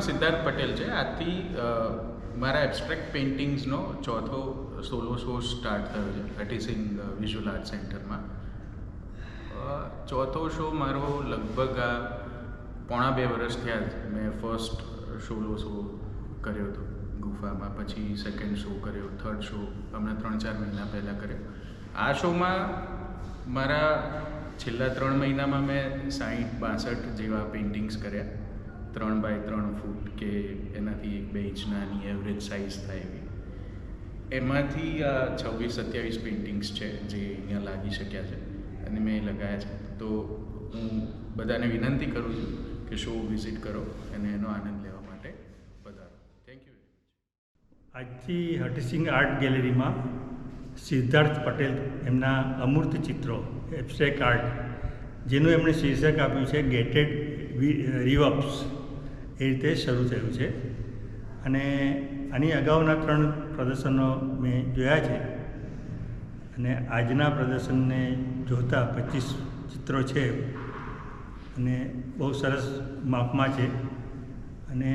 સિદ્ધાર્થ પટેલ છે. આજથી મારા એબ્સ્ટ્રેક્ટ પેઇન્ટિંગ્સનો ચોથો સોલો શો સ્ટાર્ટ થયો છે હટીસિંગ વિઝ્યુઅલ આર્ટ સેન્ટરમાં. ચોથો શો મારો લગભગ આ પોણા 2 વર્ષ થયા છે. મેં ફર્સ્ટ સોલો શો કર્યો હતો ગુફામાં, પછી સેકન્ડ શો કર્યો, થર્ડ શો હમણાં 3-4 મહિના પહેલાં કર્યો. આ શોમાં મારા છેલ્લા 3 મહિનામાં મેં 60-62 જેવા પેઇન્ટિંગ્સ કર્યા, 3x3 ફૂટ કે એનાથી 1-2 ઇંચ નાની એવરેજ સાઇઝ થાય એવી. એમાંથી આ 26-27 પેઇન્ટિંગ્સ છે જે અહીંયા લાગી શક્યા છે અને મેં લગાવ્યા છે. તો હું બધાને વિનંતી કરું છું કે શો વિઝિટ કરો અને એનો આનંદ લેવા માટે પધારો. Thank you. આજથી હટીસિંગ આર્ટ ગેલેરીમાં સિદ્ધાર્થ પટેલ એમના અમૂર્ત ચિત્રો એબ્સ્ટ્રેક્ટ આર્ટ, જેનું એમણે શીર્ષક આપ્યું છે ગેટેડ રિવર્બ્સ, એ રીતે શરૂ થયું છે. અને આની અગાઉના 3 પ્રદર્શનો મેં જોયા છે અને આજના પ્રદર્શનને જોતાં 25 ચિત્રો છે અને બહુ સરસ માપમાં છે અને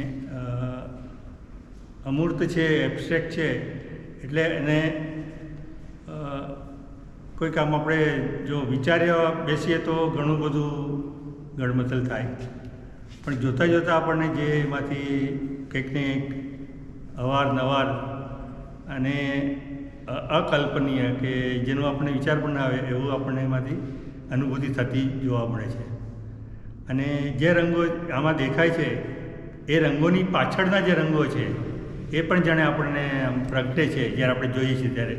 અમૂર્ત છે, એબ્સ્ટ્રેક્ટ છે, એટલે એને કોઈ કામ આપણે જો વિચાર્યા બેસીએ તો ઘણું બધું ગડમથલ થાય, પણ જોતાં જોતાં આપણને જે એમાંથી કંઈક ને કંઈક અવારનવાર અને અકલ્પનીય કે જેનો આપણે વિચાર પણ ના આવે એવું આપણને એમાંથી અનુભૂતિ થતી જોવા મળે છે. અને જે રંગો આમાં દેખાય છે એ રંગોની પાછળના જે રંગો છે એ પણ જાણે આપણને પ્રગટે છે જ્યારે આપણે જોઈએ છીએ ત્યારે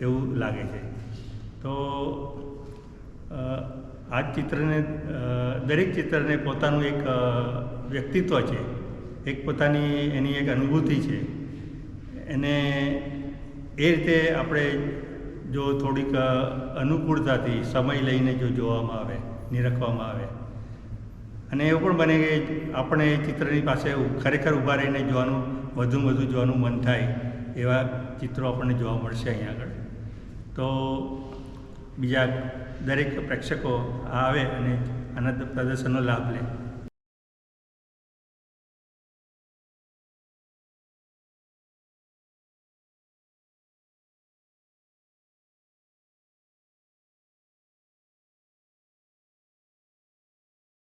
એવું લાગે છે. તો આ ચિત્રને દરેક ચિત્રને પોતાનું એક વ્યક્તિત્વ છે, એક પોતાની એની એક અનુભૂતિ છે. એને એ રીતે આપણે જો થોડીક અનુકૂળતાથી સમય લઈને જો જોવામાં આવે, નિરખવામાં આવે, અને એવું પણ બને કે આપણે એ ચિત્રની પાસે ખરેખર ઊભા રહીને જોવાનું, વધુ જોવાનું મન થાય એવા ચિત્રો આપણને જોવા મળશે અહીંયા આગળ. તો બીજા દરેક પ્રેક્ષકો આવે અને આના પ્રદર્શનનો લાભ લે.